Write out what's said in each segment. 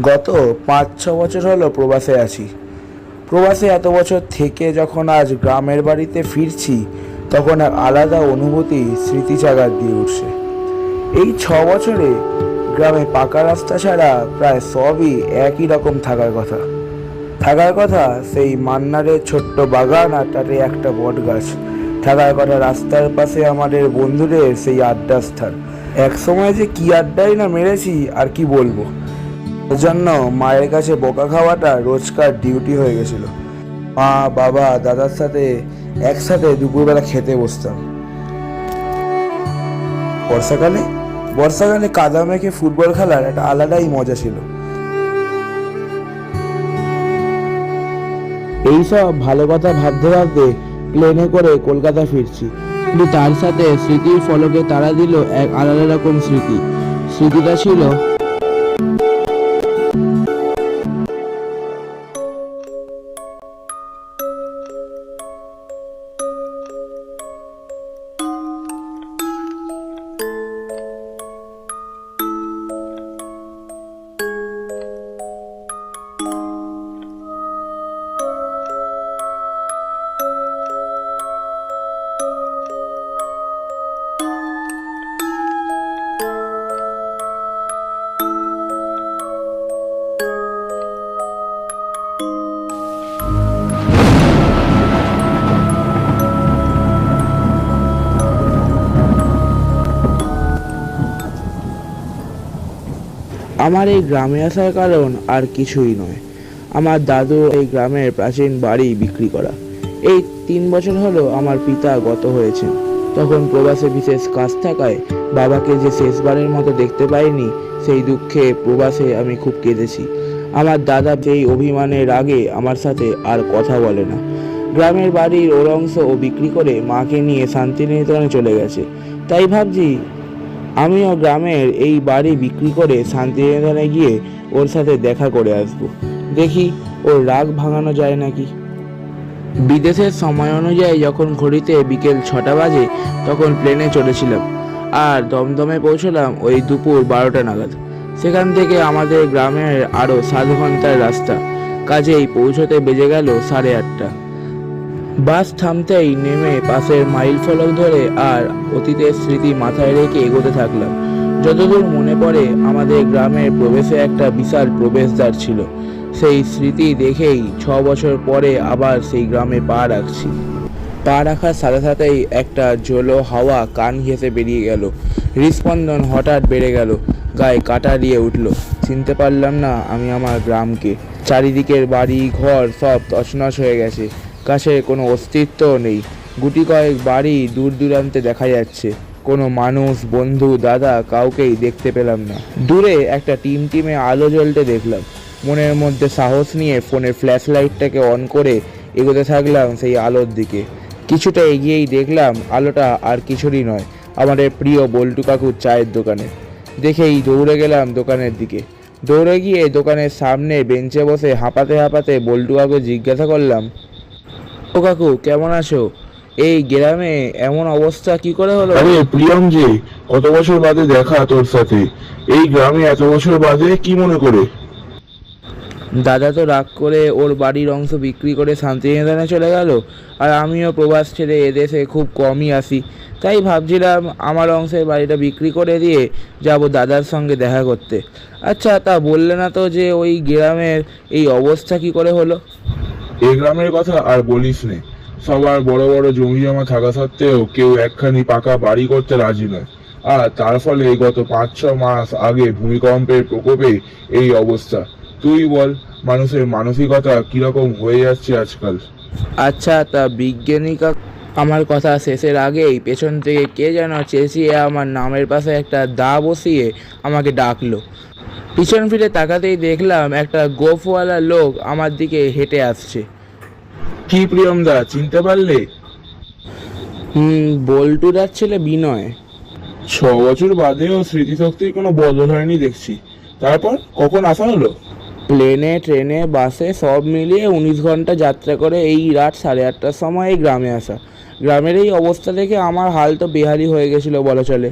গত 5-6 বছর হলো প্রবাসে আছি। প্রবাসে এত বছর থেকে যখন আজ গ্রামের বাড়িতে ফিরছি, তখন এক আলাদা অনুভূতি স্মৃতিচাগার দিয়ে উঠছে। এই 6 বছরে গ্রামে পাকা রাস্তা ছাড়া প্রায় সবই একই রকম থাকার কথা সেই মান্নারের ছোট্ট বাগান আর তাতে একটা বট গাছ। থাকার কথা রাস্তার পাশে আমাদের বন্ধুদের সেই আড্ডার স্থান। এক সময় যে কি আড্ডাই না মেরেছি আর কি বলবো। ওর জন্য মায়ের কাছে বকা খাওয়াটা রোজকার ডিউটি হয়ে গেছিল। মা, বাবা, দাদার সাথে একসাথে দুপুরবেলা খেতে বসতাম। বর্ষাকালে বর্ষাকালে কাদা মেখে ফুটবল খেলার একটা আলাদাই মজা ছিল। এইসব ভালো কথা ভাবতে ভাবতে প্লেনে করে কলকাতা ফিরছি, কিন্তু তার সাথে স্মৃতির ফলকে তাড়া দিল এক আলাদা রকম স্মৃতি। স্মৃতিটা ছিল আমার এই গ্রামে আসার কারণ আর কিছুই নয়, আমার দাদু এই গ্রামের প্রাচীন বাড়ি বিক্রি করা। এই 3 বছর হলো আমার পিতা গত হয়েছেন। তখন প্রবাসে বিশেষ কাজ থাকায় বাবাকে যে শেষবারের মতো দেখতে পাইনি, সেই দুঃখে প্রবাসে আমি খুব কেঁদেছি। আমার দাদা সেই অভিমানের আগে আমার সাথে আর কথা বলে না। গ্রামের বাড়ির ওর অংশ ও বিক্রি করে মাকে নিয়ে শান্তিনিকেতনে চলে গেছে। তাই ভাবছি আমিও গ্রামের এই বাড়ি বিক্রি করে শান্তিনিকেতনে গিয়ে ওর সাথে দেখা করে আসব। দেখি ওর রাগ ভাঙানো যায় নাকি। বিদেশের সময় অনুযায়ী যখন ঘড়িতে বিকেল 6টা বাজে, তখন প্লেনে চড়েছিলাম আর দমদমে পৌঁছলাম ওই দুপুর 12টা নাগাদ। সেখান থেকে আমাদের গ্রামের আরও 7 ঘন্টার রাস্তা, কাজেই পৌঁছতে বেজে গেল 8:30। বাস থামতেই নেমে পাশের মাইল ফলক ধরে আর অতীতের স্মৃতি মাথায় রেখে এগোতে থাকলাম। যতদূর মনে পড়ে আমাদের গ্রামের প্রবেশে একটা বিশাল প্রবেশদ্বার ছিল। সেই স্মৃতি দেখেই 6 বছর পরে আবার সেই গ্রামে পা রাখছি। পা রাখার সাথে সাথেই একটা জলো হাওয়া কান ঘেঁষে বেরিয়ে গেল। হৃদস্পন্দন হঠাৎ বেড়ে গেল, গায়ে কাঁটা দিয়ে উঠল। চিনতে পারলাম না আমি আমার গ্রামকে। চারিদিকের বাড়ি ঘর সব তছনছ হয়ে গেছে, কাছে কোনো অস্তিত্বও নেই। গুটি কয়েক বাড়ি দূর দূরান্তে দেখা যাচ্ছে, কোনো মানুষ, বন্ধু, দাদা কাউকেই দেখতে পেলাম না। দূরে একটা টিমটিমে আলো জ্বলতে দেখলাম। মনের মধ্যে সাহস নিয়ে ফোনের ফ্ল্যাশ লাইটটাকে অন করে এগোতে থাকলাম সেই আলোর দিকে। কিছুটা এগিয়েই দেখলাম আলোটা আর কিছুরই নয়, আমাদের প্রিয় বল্টু কাকুর চায়ের দোকানে। দেখেই দৌড়ে গেলাম দোকানের দিকে। দৌড়ে গিয়ে দোকানের সামনে বেঞ্চে বসে হাঁপাতে হাঁপাতে বল্টু কাকু জিজ্ঞাসা করলাম, ও কাকু কেমন আছো? এই গ্রামে এমন অবস্থা কি করে হলো? আরে প্রিয়ম যে, কত বছর বাদে দেখা তোর সাথে। এই গ্রামে এত বছর বাদে কি মনে করে? দাদা তো রাগ করে ওর বাড়ির অংশ বিক্রি করে শান্তিনিকেতনে চলে গেল, আর আমিও প্রবাস ছেড়ে এদেশে খুব কমই আসি। তাই ভাবছিলাম আমার অংশের বাড়িটা বিক্রি করে দিয়ে যাব দাদার সঙ্গে দেখা করতে। আচ্ছা, তা বললে না তো যে ওই গ্রামের এই অবস্থা কি করে হলো? এই গ্রামের কথা আর বলিস নে। সবার বড় বড় জমি জমা থাকা সত্ত্বেও কেউ একখানি পাকা বাড়ি করতে রাজি নয়। আর তার ফলে গত 5-6 মাস আগে ভূমিকম্পের প্রকোপে এই অবস্থা। তুই বল, মানুষের মানসিকতা কিরকম হয়ে যাচ্ছে আজকাল। আচ্ছা, তা বিজ্ঞানী আমার কথা শেষের আগেই পেছন থেকে কে যেন চেঁচিয়ে আমার নামের পাশে একটা দা বসিয়ে আমাকে ডাকলো। পিছন ফিরে তাকাতেই দেখলাম একটা গোফওয়ালা লোক আমার দিকে হেঁটে আসছে। কি প্রিয়ম দা, চিনতে পারলে? বল্টুদার ছেলে বিনয়। 6 বছর বাদেও স্মৃতিশক্তির কোনো বদল হয়নি দেখছি। তারপর কখন আসা হলো? প্লেনে, ট্রেনে, বাসে সব মিলিয়ে 19 ঘন্টা যাত্রা করে এই রাত 8:30টার সময় এই গ্রামে আসা। গ্রামের এই অবস্থা দেখে আমার হাল তো বেহালি হয়ে গেছিল বলা চলে।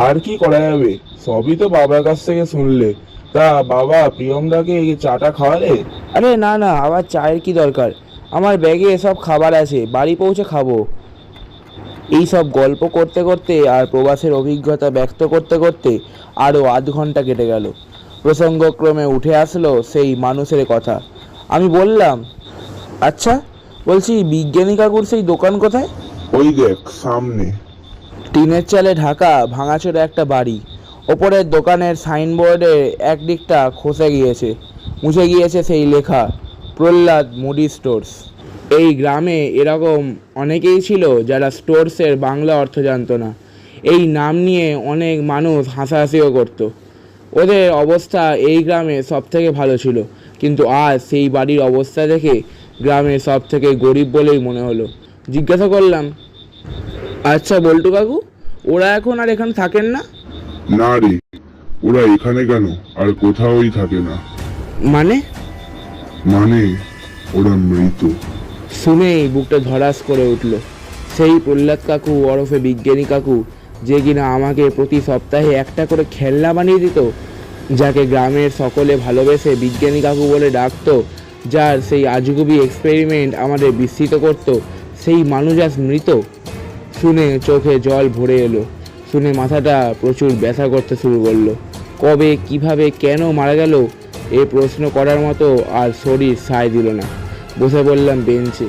আর কি করা যাবে, সবই তো বাবার কাছ থেকে শুনলে। তা বাবা প্রিয়মদাকে এই চাটা খাওয়ালে? আরে না না, আবার চায়ের কি দরকার, আমার ব্যাগে এসব খাবার আছে, বাড়ি পৌঁছে খাবো। এই সব গল্প করতে করতে আর প্রবাসের অভিজ্ঞতা ব্যক্ত করতে করতে আরও আধ ঘন্টা কেটে গেল। প্রসঙ্গক্রমে উঠে আসলো সেই মানুষের কথা। আমি বললাম, আচ্ছা বলছি বিজ্ঞানী কাকুর সেই দোকান কোথায়? ওই দেখ সামনে। টিনের চালে ঢাকা ভাঙাচোরা একটা বাড়ি। ওপরের দোকানের সাইনবোর্ডে একদিকটা খসে গিয়েছে, মুছে গিয়েছে সেই লেখা, প্রহ্লাদ মুদি স্টোর্স। এই গ্রামে এরকম অনেকেই ছিল যারা স্টোর্সের বাংলা অর্থ জানতো না। এই নাম নিয়ে অনেক মানুষ হাসাহাসিও করতো। ওদের অবস্থা এই গ্রামে সব থেকে ভালো ছিল, কিন্তু আজ সেই বাড়ির অবস্থা দেখে গ্রামের সব থেকে গরিব বলেই মনে হলো। জিজ্ঞাসা করলাম, আচ্ছা বল্টু কাকু, ওরা এখন আর এখানে থাকেন না? না রে, ওরা এখানে কেন আর কোথাওই থাকে না। মানে? মানে ওরা মৃত। শুনেই বুকটা ধড়াস করে উঠল। সেই প্রহ্লাদ কাকু ওরফে বিজ্ঞানী কাকু, যে কিনা আমাকে প্রতি সপ্তাহে একটা করে খেলনা বানিয়ে দিত, যাকে গ্রামের সকলে ভালোবেসে বিজ্ঞানী কাকু বলে ডাকতো, যার সেই আজগুবি এক্সপেরিমেন্ট আমাদের বিস্মিত করত, সেই মানুষ আজ মৃত। শুনে চোখে জল ভরে এলো, শুনে মাথাটা প্রচুর ব্যথা করতে শুরু করলো। কবে, কিভাবে, কেন মারা গেল এ প্রশ্ন করার মতো আর শরীর সায় দিল না। বসে পড়লাম বেঞ্চে।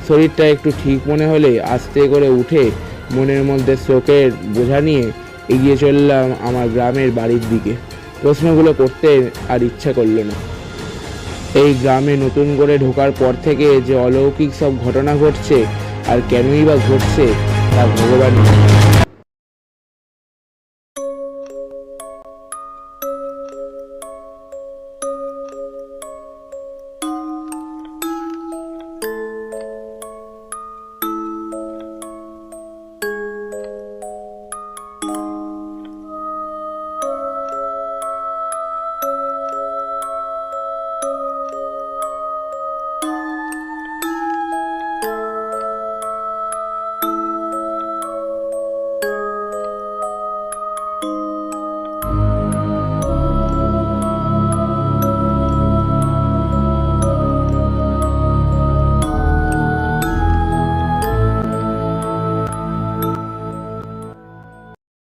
শরীরটা একটু ঠিক মনে হলে আস্তে করে উঠে মনের মধ্যে শোকের বোঝা নিয়ে এগিয়ে চললাম আমার গ্রামের বাড়ির দিকে। প্রশ্নগুলো করতে আর ইচ্ছা করলো না। এই গ্রামে নতুন করে ঢোকার পর থেকে যে অলৌকিক সব ঘটনা ঘটছে আর কেনই বা ঘটছে তা ভগবান